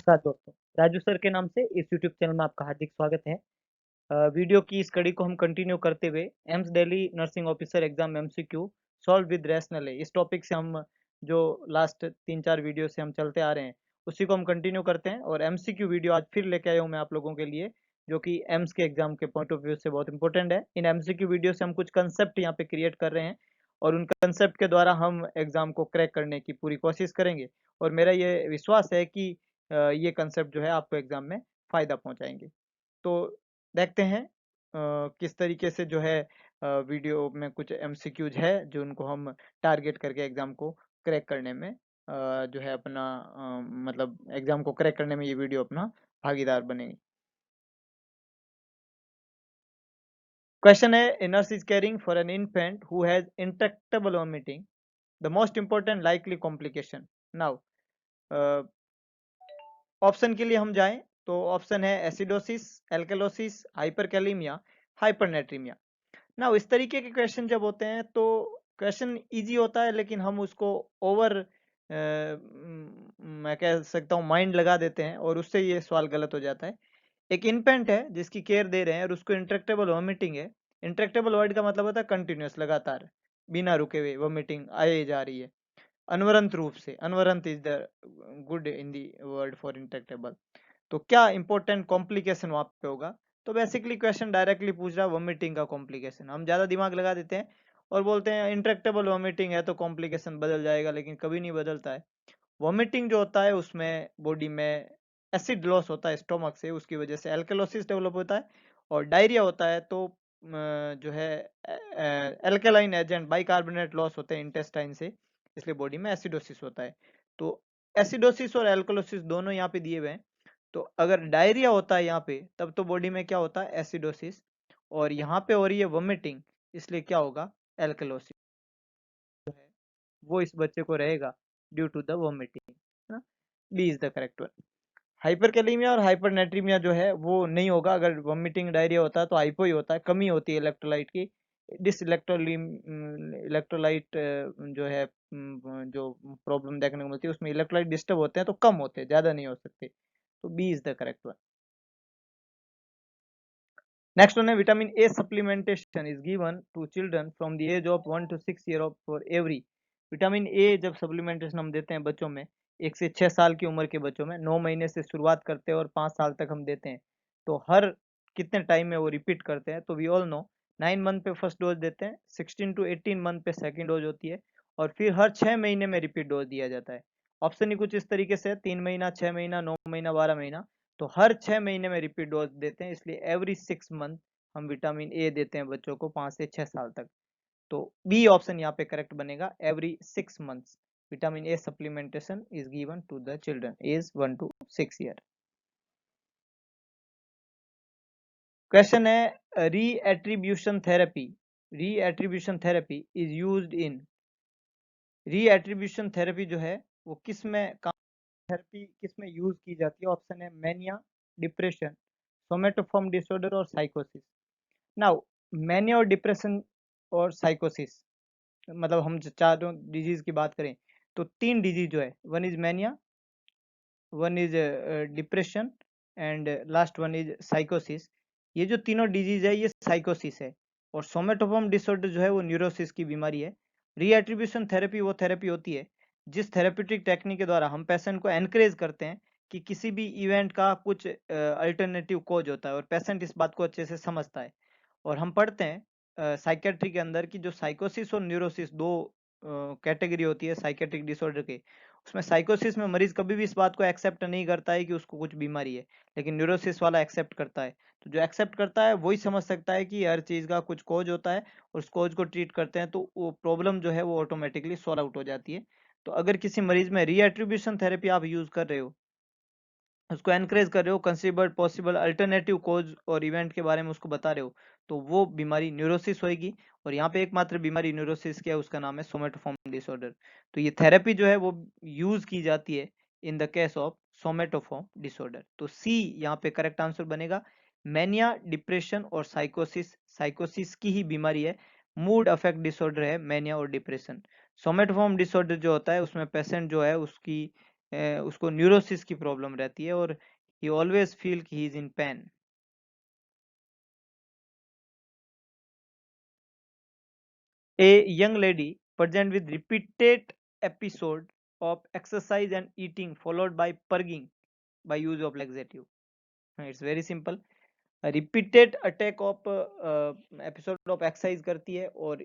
नमस्कार दोस्तों, राजू सर के नाम से इस यूट्यूब चैनल में आपका हार्दिक स्वागत है। वीडियो की इस कड़ी को हम कंटिन्यू करते हुए AIIMS Delhi nursing officer exam MCQ solve with rational है, इस टॉपिक से हम जो लास्ट 3-4 वीडियो से हम चलते आ रहे हैं उसी को हम कंटिन्यू करते हैं। और एमसीक्यू वीडियो आज फिर लेके आया हूँ मैं आप लोगों के लिए, जो कि एम्स के एग्जाम के पॉइंट ऑफ व्यू से बहुत इंपॉर्टेंट है। इन एमसीक्यू वीडियो से हम कुछ कंसेप्ट यहाँ पे क्रिएट कर रहे हैं और उन कंसेप्ट के द्वारा हम एग्जाम को क्रैक करने की पूरी कोशिश करेंगे। और मेरा ये विश्वास है कि ये कंसेप्ट जो है आपको एग्जाम में फ़ायदा पहुंचाएंगे। तो देखते हैं किस तरीके से जो है वीडियो में कुछ एमसीक्यूज है जो उनको हम टारगेट करके एग्जाम को क्रैक करने में जो है अपना मतलब एग्जाम को क्रैक करने में ये वीडियो अपना भागीदार बनेगी। क्वेश्चन है, a nurse is caring for an infant who has intractable vomiting. The most important likely complication. Now, option के लिए हम जाएं तो ऑप्शन है एसिडोसिस, एल्केलोसिस, हाइपरकैलिमिया, हाइपरनेट्रीमिया। ना इस तरीके के क्वेश्चन जब होते हैं तो क्वेश्चन इजी होता है, लेकिन हम उसको ओवर मैं कह सकता हूँ माइंड लगा देते हैं और उससे ये सवाल गलत हो जाता है। एक इन्फेंट है जिसकी केयर दे रहे हैं और उसको इंट्रैक्टेबल वॉमिटिंग है। इंट्रैक्टेबल वर्ड का मतलब होता है कंटिन्यूस, लगातार बिना रुके हुए वॉमिटिंग आए जा रही है अनवरंत रूप से। अनवरंत is the good in the word for intractable. तो क्या इंपॉर्टेंट कॉम्प्लिकेशन वहां पे होगा? तो बेसिकली क्वेश्चन डायरेक्टली पूछ रहा है वॉमिटिंग का कॉम्प्लिकेशन। हम ज्यादा दिमाग लगा देते हैं और बोलते हैं इंट्रैक्टेबल वॉमिटिंग है तो कॉम्प्लिकेशन बदल जाएगा, लेकिन कभी नहीं बदलता है। वॉमिटिंग जो होता है उसमें बॉडी में एसिड लॉस होता है स्टोमक से, उसकी वजह से एल्केलोसिस डेवलप होता है। और डायरिया होता है तो जो है एल्केलाइन एजेंट बाइकार्बोनेट लॉस होते हैं इंटेस्टाइन से, इसलिए बॉडी में एसिडोसिस होता है। तो एसिडोसिस और एल्कोलोसिस दोनों यहाँ पे दिए हुए हैं। तो अगर डायरिया होता है यहाँ पे तब तो बॉडी में क्या होता है, एसिडोसिस। और यहाँ पे हो रही है वोमिटिंग, इसलिए क्या होगा, एल्कलोसिस है वो इस बच्चे को रहेगा ड्यू टू द वोमिटिंग, है ना। B is the correct one. Hyperkalaemia और हाइपरनेट्रीमिया जो है वो नहीं होगा। अगर वोमिटिंग डायरिया होता है तो हाइपो ही होता है, कमी होती है इलेक्ट्रोलाइट की। डिस इलेक्ट्रोलाइट जो है जो प्रॉब्लम देखने को मिलती है उसमें इलेक्ट्रोलाइट डिस्टर्ब होते हैं तो कम होते हैं, ज्यादा नहीं हो सकते। तो B is the correct one. Next one है, vitamin A supplementation is given to children from the age of 1 to 6 year of for every. Vitamin A जब सप्लीमेंटेशन हम देते हैं बच्चों में, 1 से 6 साल की उम्र के बच्चों में 9 महीने से शुरुआत करते हैं और 5 साल तक हम देते हैं। तो हर कितने टाइम में वो रिपीट करते हैं? तो वी ऑल नो 9 मंथ पे फर्स्ट डोज देते हैं, 16 to 18 मंथ पे सेकेंड डोज होती है और फिर हर 6 महीने में रिपीट डोज दिया जाता है। ऑप्शन ही कुछ इस तरीके से 3 महीना, 6 महीना, 9 महीना, 12 महीना। तो हर 6 महीने में रिपीट डोज देते हैं, इसलिए एवरी 6 मंथ हम विटामिन ए देते हैं बच्चों को 5 से 6 साल तक। तो बी ऑप्शन यहाँ पे करेक्ट बनेगा, every 6 months vitamin A supplementation is given to the children age 1 to 6 year। Question है, reattribution therapy, reattribution therapy is used in. Reattribution therapy जो है वो किस में काम, थेरेपी किस में यूज की जाती है? ऑप्शन है मैनिया, डिप्रेशन, सोमेटोफॉर्म डिसऑर्डर और साइकोसिस। नाउ मैनिया और डिप्रेशन और साइकोसिस, मतलब हम चारों डिजीज की बात करें तो 3 डिजीज जो है, one is mania, one is depression and last one is साइकोसिस। ये जो तीनों डिजीज है ये साइकोसिस है। और सोमेटोफॉर्म डिसऑर्डर जो है वो न्यूरोसिस की बीमारी है। रीएट्रीब्यूशन थेरेपी वो थेरेपी होती है जिस थेरेप्यूटिक टेक्निक के द्वारा हम पेशेंट को एनकरेज करते हैं कि किसी भी इवेंट का कुछ अल्टरनेटिव कोज होता है और पेशेंट इस बात को अच्छे से समझता है। और हम पढ़ते हैं साइकेट्री के अंदर की जो साइकोसिस और न्यूरोसिस दो कैटेगरी होती है साइकेट्रिक डिसऑर्डर के। उसमें साइकोसिस में मरीज कभी भी इस बात को एक्सेप्ट नहीं करता है कि उसको कुछ बीमारी है, लेकिन न्यूरोसिस वाला एक्सेप्ट करता है। तो जो एक्सेप्ट करता है वही समझ सकता है कि हर चीज का कुछ कोज होता है और उस कोज को ट्रीट करते हैं तो वो प्रॉब्लम जो है वो ऑटोमेटिकली सॉल्व आउट हो जाती है। तो अगर किसी मरीज में रीएट्रीब्यूशन थेरेपी आप यूज कर रहे हो, उसको एनकरेज कर रहे हो, कंसीडर पॉसिबल अल्टरनेटिव कोज और इवेंट के बारे में उसको बता रहे हो, तो वो बीमारी न्यूरोसिस होगी। और यहाँ पे एकमात्र बीमारी न्यूरोसिस क्या है, उसका नाम है सोमेटोफॉर्म डिसऑर्डर। तो ये थेरेपी जो है वो यूज की जाती है in the case of somatoform disorder. तो सी यहाँ पे करेक्ट आंसर बनेगा। मैनिया, डिप्रेशन और साइकोसिस, साइकोसिस की ही बीमारी है, मूड अफेक्ट डिसऑर्डर है मैनिया और डिप्रेशन। सोमेटोफॉर्म डिसऑर्डर जो होता है उसमें पेशेंट जो है उसकी उसको न्यूरोसिस की प्रॉब्लम रहती है और ही ऑलवेज फील कि he is in pen. A young lady present with repeated episode of exercise and eating followed by purging by use of laxative. It's very simple. Repeated attack of episode of exercise करती है और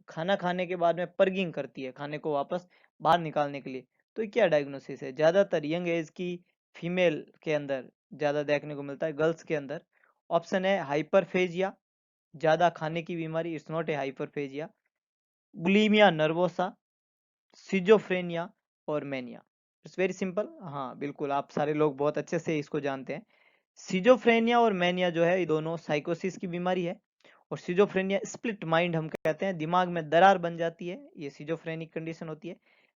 खाना खाने के बाद में पर्गिंग करती है खाने को वापस बाहर निकालने के लिए। तो ये क्या डायग्नोसिस है? ज्यादातर यंग एज की फीमेल के अंदर ज्यादा देखने को मिलता है, गर्ल्स के अंदर। ऑप्शन है हाइपरफेजिया, ज्यादा खाने की बीमारी, it's not a hyperphagia. Bulimia nervosa, schizophrenia और मेनिया। It's very simple. हाँ बिल्कुल, आप सारे लोग बहुत अच्छे से इसको जानते हैं। सिजोफ्रेनिया और मेनिया जो है ये दोनों साइकोसिस की बीमारी है। और सिजोफ्रेनिया स्प्लिट माइंड हम कहते हैं, दिमाग में दरार बन जाती है, ये सिजोफ्रेनिक कंडीशन होती है।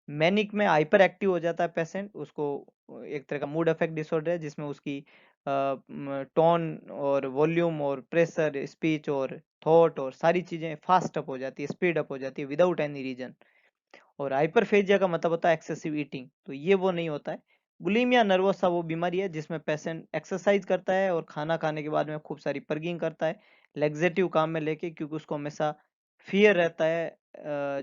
मैनिक में हाइपर एक्टिव हो जाता है पेशेंट, उसको एक तरह का मूड अफेक्ट डिसऑर्डर है जिसमें उसकी टोन और वॉल्यूम और प्रेशर, स्पीच और थॉट और सारी चीजें फास्ट अप हो जाती है, स्पीड अप हो जाती है विदाउट एनी रीजन। और हाइपरफेजिया का मतलब होता है एक्सेसिव ईटिंग, तो ये वो नहीं होता है। बुलिमिया नर्वोसा वो बीमारी है जिसमें पेशेंट एक्सरसाइज करता है और खाना खाने के बाद में खूब सारी पर्गिंग करता है लेग्जेटिव काम में लेके, क्योंकि उसको हमेशा फियर रहता है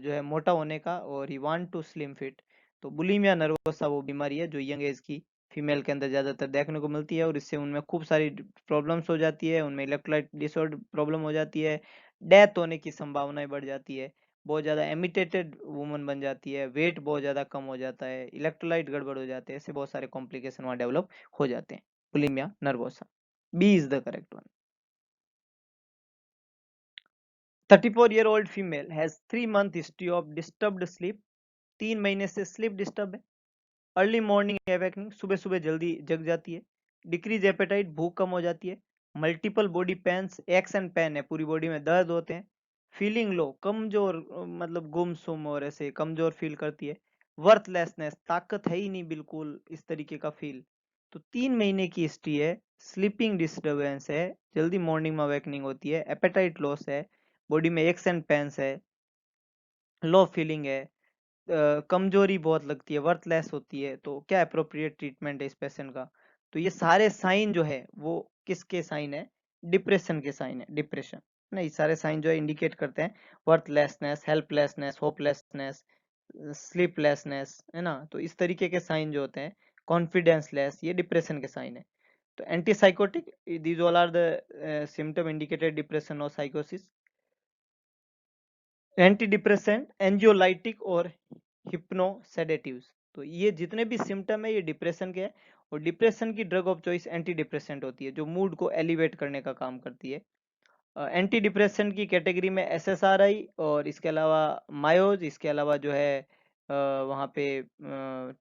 जो है मोटा होने का, और he want to slim fit. तो बुलिमिया नर्वोसा वो बीमारी है जो यंग एज की फीमेल के अंदर ज्यादातर देखने को मिलती है और इससे उनमें खूब सारी प्रॉब्लम्स हो जाती है, उनमें इलेक्ट्रोलाइट डिसऑर्डर प्रॉब्लम हो जाती है, डेथ होने की संभावनाएं बढ़ जाती है, बहुत ज़्यादा एमिटेटेड वुमन बन जाती है, वेट बहुत ज़्यादा कम हो जाता है, इलेक्ट्रोलाइट गड़बड़ हो जाते हैं, ऐसे बहुत सारे कॉम्प्लिकेशन वहाँ डेवलप हो जाते हैं। Bulimia nervosa, B is the correct one. 34-year-old female has 3 month history of disturbed sleep। 3 महीने से स्लीप डिस्टर्ब है। अर्ली मॉर्निंग अवेकनिंग, सुबह सुबह जल्दी जग जाती है। डिक्रीज एपेटाइट, भूख कम हो जाती है। Multiple body pains, aches and pain है, पूरी बॉडी में दर्द होते हैं। फीलिंग लो, कमजोर, मतलब गुमसुम और ऐसे कमजोर फील करती है। वर्थलेसनेस, ताकत है ही नहीं बिल्कुल, इस तरीके का फील। तो 3 महीने की हिस्ट्री है, स्लीपिंग डिस्टर्बेंस है, जल्दी मॉर्निंग में अवेकनिंग होती है, एपेटाइट लॉस है, बॉडी में एक्स एंड पेन्स है, लो फीलिंग है, कमजोरी बहुत लगती है, वर्थलेस होती है। तो क्या अप्रोप्रिएट ट्रीटमेंट है इस पेशेंट का? तो ये सारे साइन जो है वो किसके साइन है? डिप्रेशन के साइन है। डिप्रेशन नहीं, सारे साइन जो है इंडिकेट करते हैं वर्थलेसनेस, हेल्पलेसनेस, होपलेसनेस, स्लीपलेसनेस, है ना। तो इस तरीके के साइन जो होते हैं, कॉन्फिडेंस लेस, ये डिप्रेशन के साइन है। तो antipsychotic, these all are the symptom indicated depression और साइकोसिस। एंटी डिप्रेसेंट, एंजियोलाइटिक और हिप्नोसेडेटिव्स। तो ये जितने भी सिम्टम है ये डिप्रेशन के हैं। और डिप्रेशन की drug of choice anti depressant होती है जो मूड को एलिवेट करने का काम करती है। एंटी डिप्रेसेंट की कैटेगरी में एसएसआरआई और इसके अलावा मायोज, इसके अलावा जो है वहाँ पे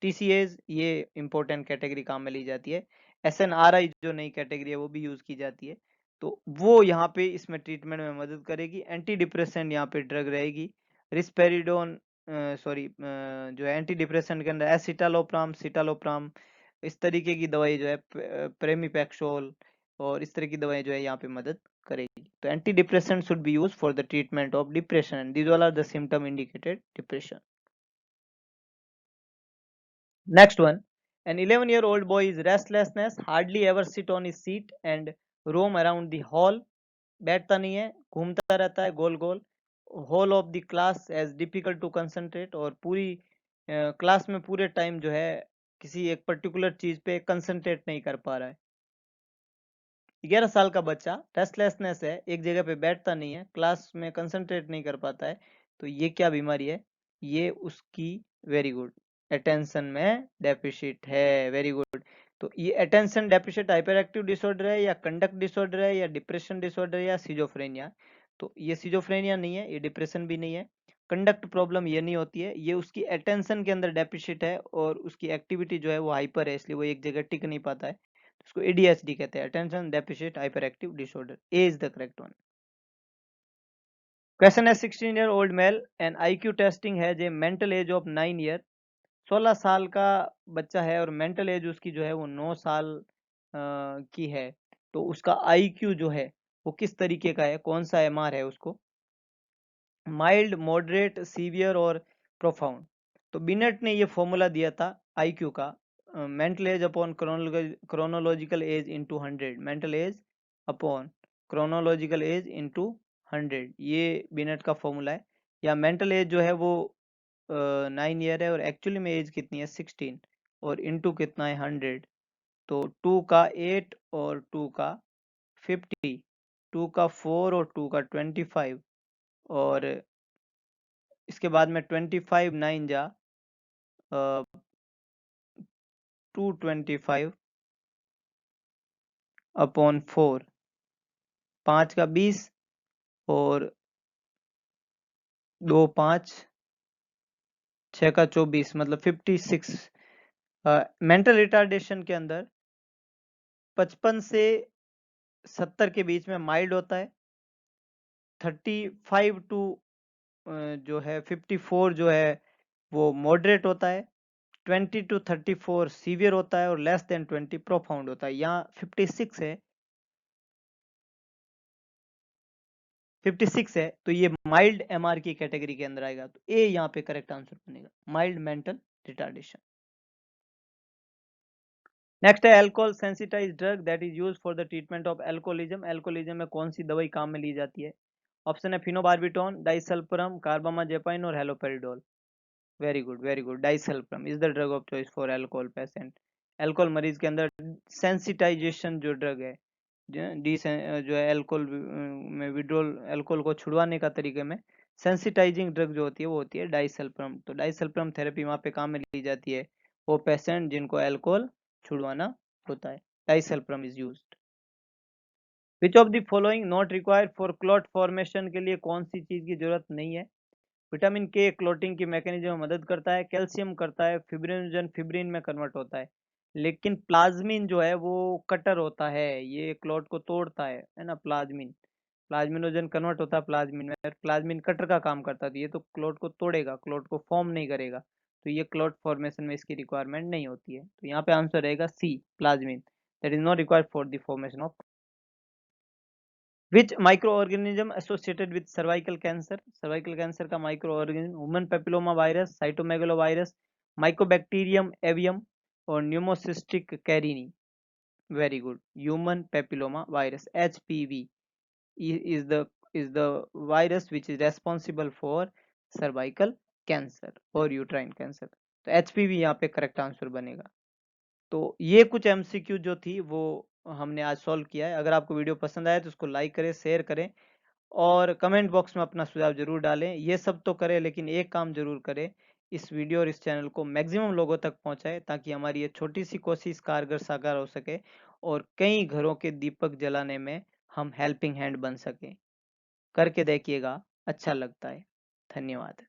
टीसीएज, ये इंपॉर्टेंट कैटेगरी काम में ली जाती है। एसएनआरआई जो नई कैटेगरी है वो भी यूज की जाती है। तो वो यहाँ पे इसमें ट्रीटमेंट में मदद करेगी। एंटी डिप्रेसेंट यहाँ पे ड्रग रहेगी रिस्पेरिडोन, सॉरी, जो है एंटी डिप्रेसेंट के अंदर एसिटालोप्राम, सिटालोप्राम, इस तरीके की दवाई जो है प्रेमीपेक्सोल और इस तरह की दवाएं जो है यहाँ पे मदद करेगी। तो anti depressant should be use for the treatment of depression, these all are the symptom indicated depression. Next one, an 11-year-old boy is restlessness, hardly ever sit on his seat and roam around the hall। बैठता नहीं है, घूमता रहता है गोल गोल। Whole of the class as difficult to concentrate, और पूरी क्लास में पूरे टाइम जो है किसी एक पर्टिकुलर चीज पे कंसंट्रेट नहीं कर पा रहा है। 11 साल का बच्चा रेस्टलेसनेस है, एक जगह पे बैठता नहीं है, क्लास में कंसंट्रेट नहीं कर पाता है। तो ये क्या बीमारी है? ये उसकी, वेरी गुड, अटेंशन में डेफिसिट है। Very good. तो ये attention deficit hyper active disorder है या कंडक्ट डिसऑर्डर है या डिप्रेशन डिसऑर्डर या सिजोफ्रेनिया? तो ये सिजोफ्रेनिया नहीं है, ये डिप्रेशन भी नहीं है, कंडक्ट प्रॉब्लम ये नहीं होती है, ये उसकी अटेंशन के अंदर डेफिसिट है और उसकी एक्टिविटी जो है वो हाइपर है, इसलिए वो एक जगह टिक नहीं पाता है। इसको एडीएचडी कहते हैं, attention deficit hyper active disorder. A is the correct one. Question है 16-year-old male and IQ testing है जे मेंटल एज ऑफ 9 ईयर। 16 साल का बच्चा है और मेंटल एज उसकी जो है वो 9 साल की है। तो उसका आईक्यू जो है वो किस तरीके का है, कौन सा एमआर है उसको? माइल्ड, मॉडरेट, सीवियर और प्रोफाउंड। तो बिनेट ने ये फॉर्मूला दिया था आईक्यू का, mental age upon chronological age into 100, mental age upon chronological age into 100, ये बिनेट का फॉर्मूला है। या मेंटल एज जो है वो 9 ईयर है और एक्चुअली में एज कितनी है 16 और इनटू कितना है 100, तो 2 का 8 और 2 का 50, 2 का 4 और 2 का 25, और इसके बाद में 25 9 जा 225 अपॉन 4, 5 का 20 और 2 5 6 का 24, मतलब 56। मेंटल रिटार्डेशन के अंदर 55 से 70 के बीच में माइल्ड होता है, 35 टू जो है 54 जो है वो मॉडरेट होता है, 20 टू 34 सीवियर होता है और लेस देन 20 प्रोफाउंड होता है। यहाँ 56 है, 56 है तो ये माइल्ड एमआर की कैटेगरी के अंदर आएगा, तो ए यहाँ पे करेक्ट आंसर बनेगा, माइल्ड मेंटल रिटार्डेशन। नेक्स्ट है alcohol sensitize drug that is used for the treatment of alcoholism, alcoholism में कौन सी दवाई काम में ली जाती है? ऑप्शन है फिनोबार्बिटोन, डाइसल्फरम, कार्बामाजेपाइन और haloperidol. Very good, very good, disulfiram is the drug of choice for alcohol patient. Alcohol मरीज के अंदर सेंसिटाइजेशन जो ड्रग है, जो है अल्कोहल में विड्रॉल, अल्कोहल को छुड़वाने का तरीके में सेंसिटाइजिंग ड्रग जो होती है वो होती है डाइसल्फरम। तो डाइसल्फरम थेरेपी वहाँ पे काम में ली जाती है वो पेशेंट जिनको अल्कोहल छुड़वाना होता है, disulfiram is used. Which of the following not required for clot formation, के लिए कौन सी चीज की जरूरत नहीं है? विटामिन के क्लोटिंग की मैकेनिज्म में मदद करता है, कैल्शियम करता है, फिब्रिनोजन फिब्रिन में कन्वर्ट होता है, लेकिन प्लाज्मिन जो है वो कटर होता है, ये क्लोट को तोड़ता है ना। प्लाज्मिन, प्लाज्मिनोजन कन्वर्ट होता है प्लाज्मिन में, प्लाज्मिन कटर का काम करता है, तो ये तो क्लोट को तोड़ेगा, क्लोट को फॉर्म नहीं करेगा, तो ये क्लोट फॉर्मेशन में इसकी रिक्वायरमेंट नहीं होती है। तो यहाँ पे आंसर रहेगा C, plasmin, that is not required for the formation of. Which micro organism associated with cervical cancer, cervical cancer का micro organism human papilloma virus, cytomegalo virus, mycobacterium avium और pneumocystis carinii. Very good, human papilloma virus, HPV is the virus which is responsible for cervical cancer और uterine cancer, तो HPV यहाँ पे correct answer बनेगा। तो ये कुछ MCQ जो थी वो हमने आज सॉल्व किया है। अगर आपको वीडियो पसंद आया तो उसको लाइक करें, शेयर करें और कमेंट बॉक्स में अपना सुझाव जरूर डालें। ये सब तो करें लेकिन एक काम जरूर करें, इस वीडियो और इस चैनल को मैक्सिमम लोगों तक पहुंचाएं ताकि हमारी ये छोटी सी कोशिश कारगर साकार हो सके और कई घरों के दीपक जलाने में हम हेल्पिंग हैंड बन सकें। करके देखिएगा, अच्छा लगता है। धन्यवाद।